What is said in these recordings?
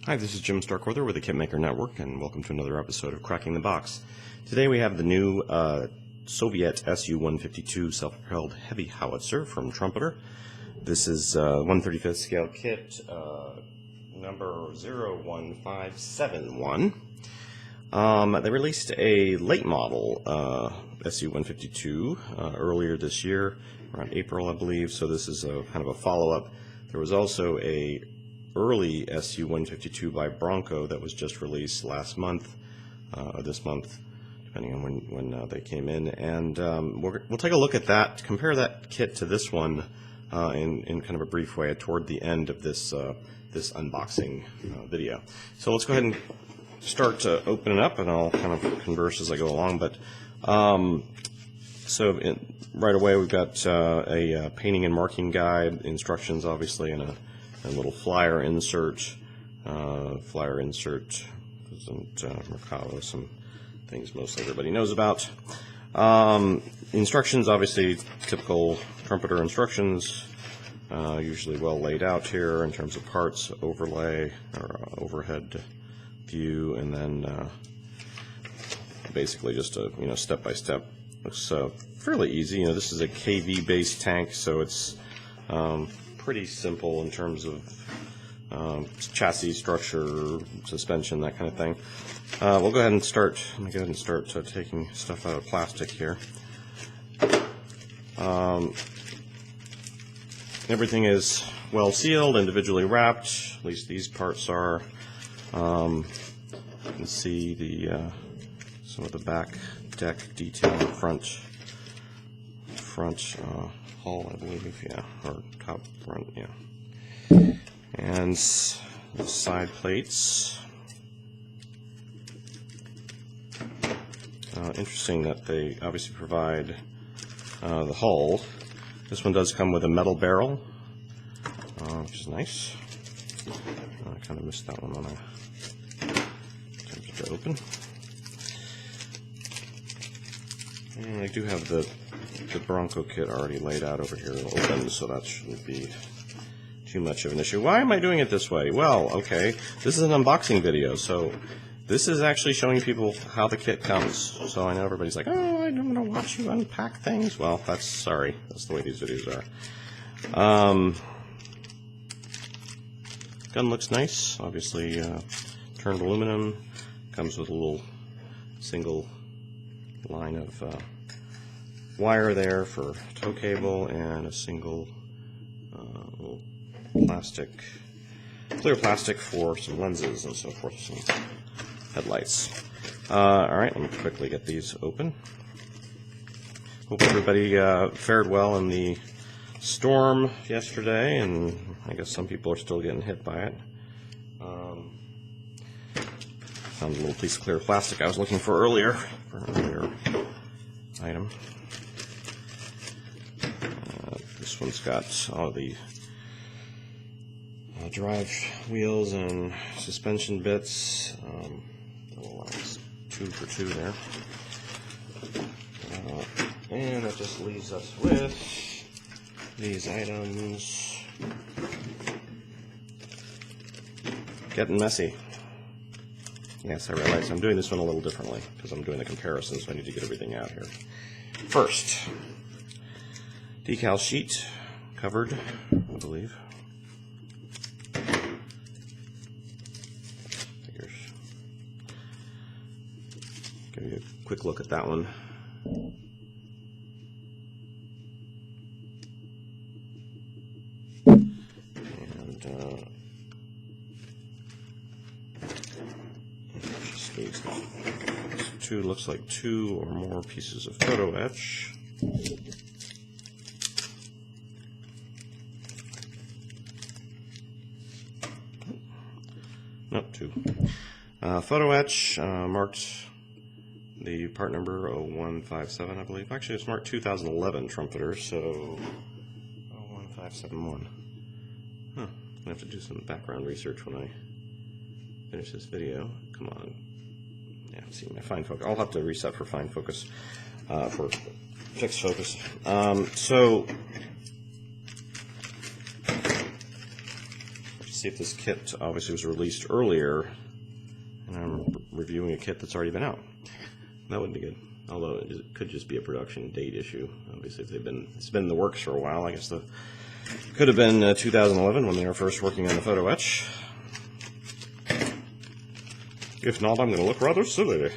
Hi, this is Jim Starkweather with the KitMaker Network, and welcome to another episode of Cracking the Box. Today we have the new Soviet Su-152 self-propelled heavy howitzer from Trumpeter. This is 1/35th scale kit number 01571. They released a late model Su-152 earlier this year, around April, I believe, so this is a kind of a follow-up. There was also a early Su-152 by Bronco that was just released last month, or this month, depending on when they came in, and we'll take a look at that, compare that kit to this one in kind of a brief way toward the end of this this unboxing video. So let's go ahead and start opening up, and I'll kind of converse as I go along. But right away we've got a painting and marking guide, instructions obviously, and a little flyer insert. Flyer insert isn't Mercado, some things most everybody knows about. Instructions, obviously typical Trumpeter instructions, usually well laid out here in terms of parts, overlay or overhead view, and then basically just a step by step. Looks fairly easy. This is a KV based tank, so it's pretty simple in terms of chassis structure, suspension, that kind of thing. We'll go ahead and start. Let me go ahead and start taking stuff out of plastic here. Everything is well sealed, individually wrapped. At least these parts are. You can see the some of the back deck detail in front hull, I believe, yeah, or top front, yeah. And the side plates. Interesting that they obviously provide the hull. This one does come with a metal barrel, which is nice. I kind of missed that one when I attempted to open. And I do have the Bronco kit already laid out over here open, so that shouldn't be too much of an issue. Why am I doing it this way? Well, okay, this is an unboxing video, so this is actually showing people how the kit comes. So I know everybody's like, oh, I don't want to watch you unpack things. Well, that's the way these videos are. Gun looks nice, obviously turned aluminum, comes with a little single line of wire there for tow cable, and a single little clear plastic for some lenses and so forth, some headlights. Alright, let me quickly get these open. Hope everybody fared well in the storm yesterday, and I guess some people are still getting hit by it. Found a little piece of clear plastic I was looking for earlier, for an earlier item. This one's got all the drive wheels and suspension bits. It's 2 for 2 there. And that just leaves us with these items. Getting messy. Yes, I realize I'm doing this one a little differently because I'm doing the comparison, so I need to get everything out here. First, decal sheet covered, I believe. Give you a quick look at that one. And just needs looks like 2 or more pieces of photo etch. Nope, 2. Photo etch marked the part number 0157, I believe. Actually, it's marked 2011 Trumpeter, so 01571. Huh. I'm going to have to do some background research when I finish this video. Come on. Yeah, see my fine focus. I'll have to reset for fine focus, for fixed focus. see if this kit obviously was released earlier, and I'm reviewing a kit that's already been out. That wouldn't be good. Although it could just be a production date issue. Obviously, if it's been in the works for a while. I guess could have been 2011 when they were first working on the photo etch. If not, I'm going to look rather silly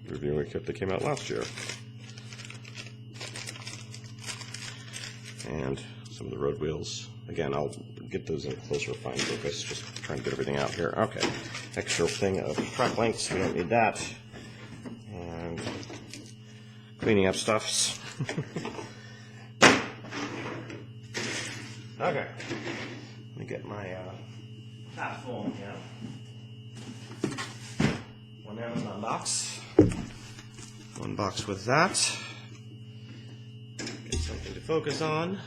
reviewing a kit that came out last year. And some of the road wheels. Again, I'll get those in closer fine focus, just trying to get everything out here. Okay, extra thing of track links, we don't need that. And cleaning up stuffs. Okay, let me get my hat full here. One Amazon box. One box with that. Get something to focus on.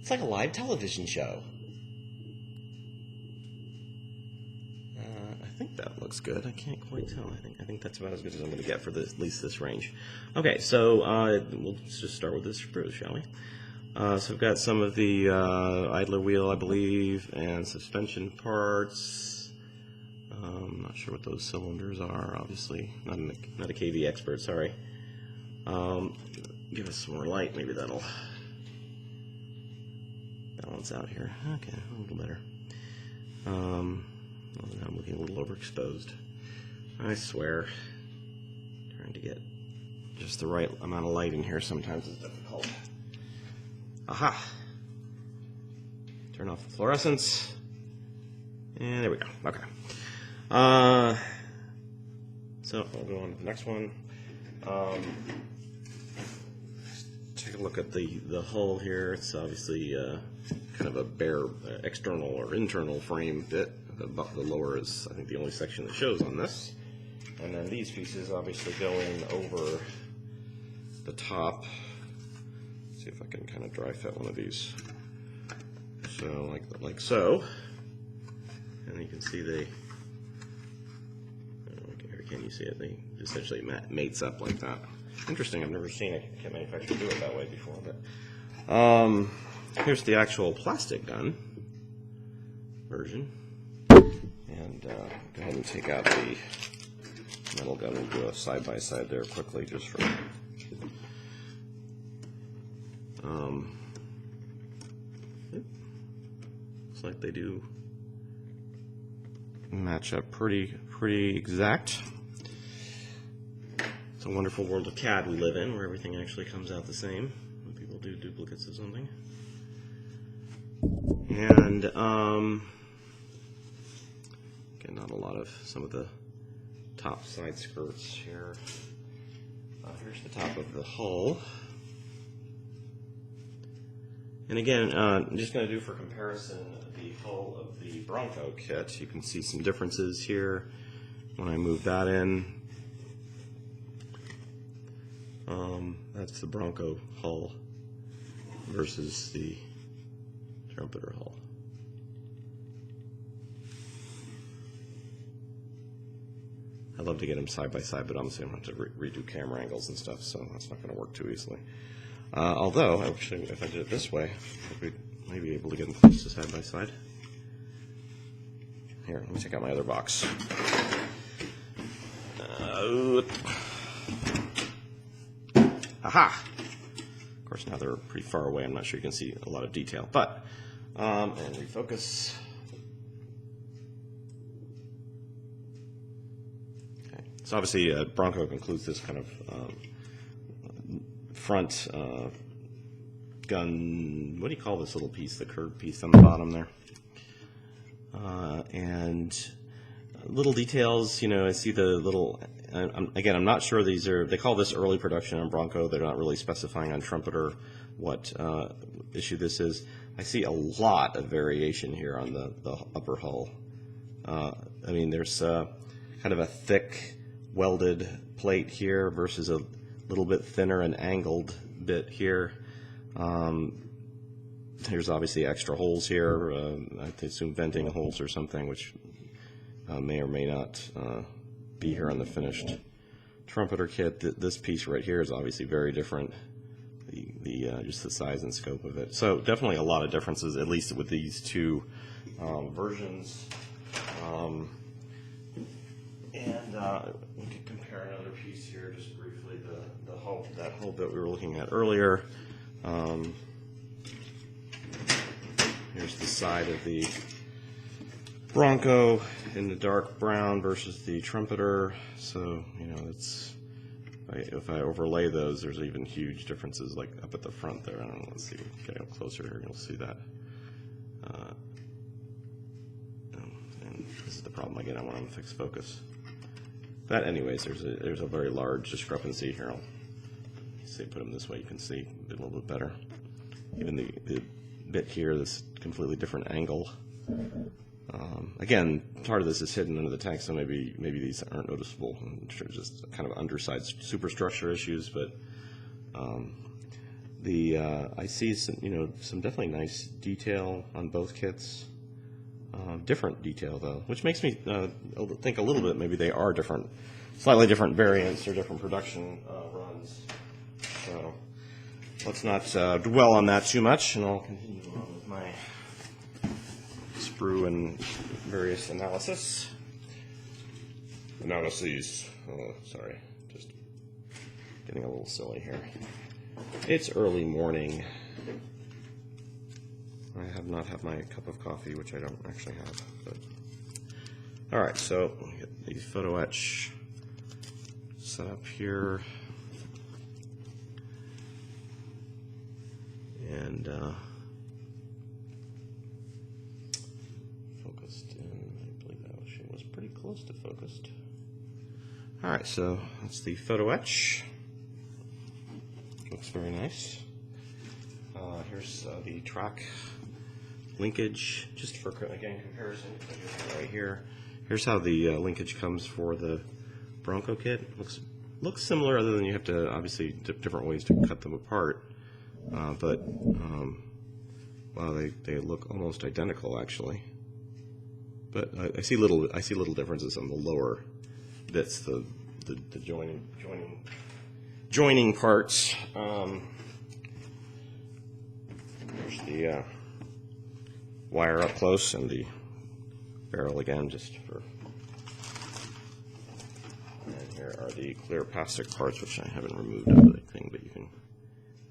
It's like a live television show. I think that looks good. I can't quite tell. I think that's about as good as I'm going to get for at least this range. Okay, so we'll just start with this sprue, shall we? So we've got some of the idler wheel, I believe, and suspension parts. I'm not sure what those cylinders are, obviously. Not a KV expert, sorry. Give us some more light, maybe that'll balance out here. Okay, a little better. I'm looking a little overexposed. I swear. Trying to get just the right amount of light in here sometimes is difficult. Aha! Turn off the fluorescence. And there we go. Okay. So I'll go on to the next one. Take a look at the hull here. It's obviously kind of a bare external or internal frame bit. The lower is, I think, the only section that shows on this. And then these pieces obviously going over the top. See if I can kind of dry fit one of these. So like so. And you can see can you see it? They essentially mates up like that. Interesting. I've never seen a kit manufacturer do it that way before. But here's the actual plastic gun version. And go ahead and take out the metal gun. We'll do a side by side there quickly, just for. Looks like they do match up pretty exact. It's a wonderful world of CAD we live in, where everything actually comes out the same when people do duplicates of something. And again, not a lot of some of the top side skirts here. Here's the top of the hull. And again, I'm just going to do for comparison the hull of the Bronco kit. You can see some differences here when I move that in. That's the Bronco hull versus the Trumpeter hull. I'd love to get them side by side, but obviously I'm going to have to redo camera angles and stuff, so that's not going to work too easily. Although, actually, if I did it this way, I may be able to get them close to side by side. Here, let me check out my other box. Aha! Of course, now they're pretty far away. I'm not sure you can see a lot of detail, but and refocus. Okay, so obviously, Bronco includes this kind of front gun. What do you call this little piece? The curved piece on the bottom there, and little details. You know, I see the little. Again, I'm not sure these are. They call this early production on Bronco. They're not really specifying on Trumpeter what issue this is. I see a lot of variation here on the upper hull. I mean, there's kind of a thick welded plate here versus a little bit thinner and angled bit here. There's obviously extra holes here. I assume venting holes or something, which may or may not be here on the finished Trumpeter kit. This piece right here is obviously very different. just the size and scope of it. So definitely a lot of differences, at least with these two versions. And we could compare another piece here just briefly, that whole bit we were looking at earlier. Here's the side of the Bronco in the dark brown versus the Trumpeter. So, you know, if I overlay those, there's even huge differences, like up at the front there. I don't know, let's see, get up closer here, you'll see that. And this is the problem again, I want to fix focus. But anyways, there's a very large discrepancy here. I'll say put them this way, you can see a little bit better. Even the bit here, this completely different angle. Again, part of this is hidden under the tank, so maybe these aren't noticeable. Just kind of underside superstructure issues, but I see some definitely nice detail on both kits. Different detail though, which makes me think a little bit maybe they are different, slightly different variants or different production runs. So let's not dwell on that too much, and I'll continue on with my sprue and various analyses. Oh, sorry, just getting a little silly here. It's early morning. I have not had my cup of coffee, which I don't actually have. But all right, so let me get the photo etch set up here, and focused in. I believe that she was pretty close to focused. All right, so that's the photo etch. Looks very nice. Here's the track linkage, just for again comparison. Right here, here's how the linkage comes for the Bronco kit. Looks similar, other than you have to obviously different ways to cut them apart. But wow, they look almost identical actually. But I see little differences on the lower bits, the joining parts. There's the wire up close, and the barrel again, just for. And here are the clear plastic parts, which I haven't removed out of the thing, but you can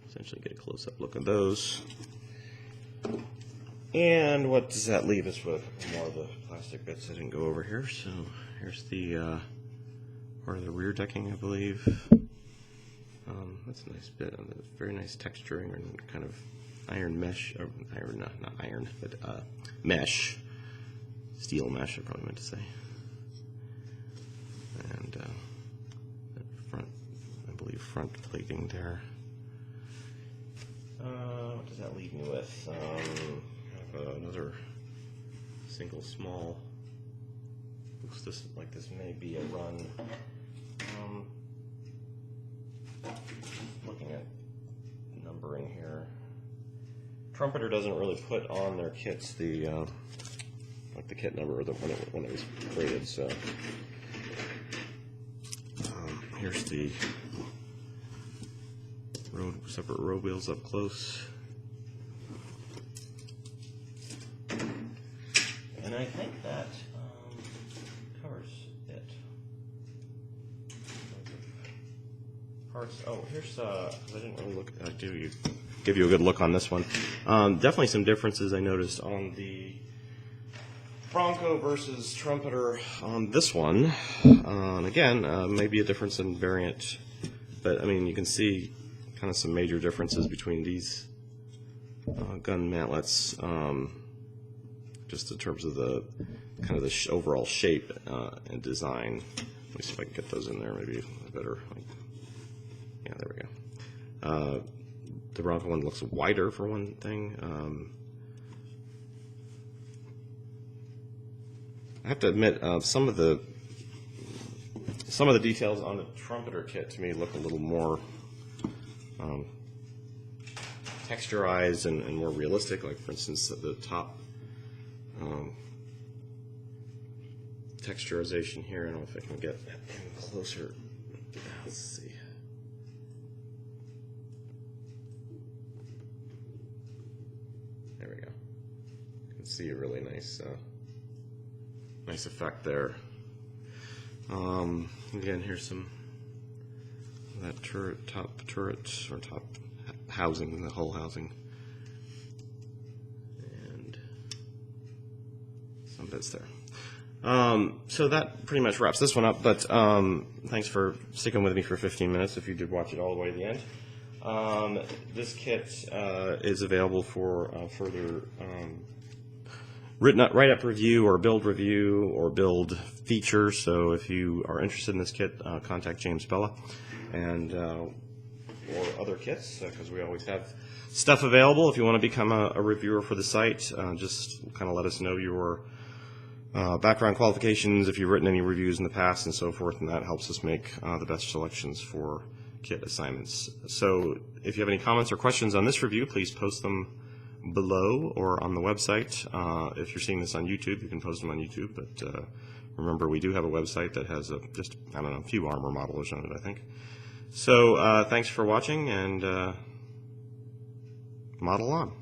essentially get a close-up look at those. And what does that leave us with? More of the plastic bits I didn't go over here. So here's the part of the rear decking, I believe. That's a nice bit, and a very nice texturing and kind of iron mesh, or iron, not iron, but mesh, steel mesh, I probably meant to say. And front, I believe, front plating there. What does that leave me with? Another single small. Looks like this may be a run. Looking at numbering here. Trumpeter doesn't really put on their kits the like the kit number when it was created. So here's the separate road wheels up close, and I think that covers it. Parts. Oh, here's I didn't really look. Give you a good look on this one. Definitely some differences I noticed on the Bronco versus Trumpeter on this one. Again, maybe a difference in variant, but I mean you can see kind of some major differences between these gun mantlets, just in terms of the kind of the overall shape and design. Let me see if I can get those in there. Maybe better. Yeah, there we go. The Bronco one looks wider for one thing. I have to admit, some of the details on the Trumpeter kit to me look a little more texturized and more realistic. Like for instance, the top texturization here. I don't know if I can get in closer. Let's see. can see a really nice nice effect there. Again, here's some of that top turret or top housing, the hull housing, and some bits there. So that pretty much wraps this one up, but thanks for sticking with me for 15 minutes if you did watch it all the way to the end. This kit is available for further write-up review or build feature, so if you are interested in this kit, contact James Bella and or other kits, because we always have stuff available. If you want to become a reviewer for the site, just kind of let us know your background qualifications, if you've written any reviews in the past and so forth, and that helps us make the best selections for kit assignments. So if you have any comments or questions on this review, please post them below or on the website. If you're seeing this on YouTube, you can post them on YouTube, but remember, we do have a website that has just, I don't know, a few armor models on it, I think. So thanks for watching, and model on.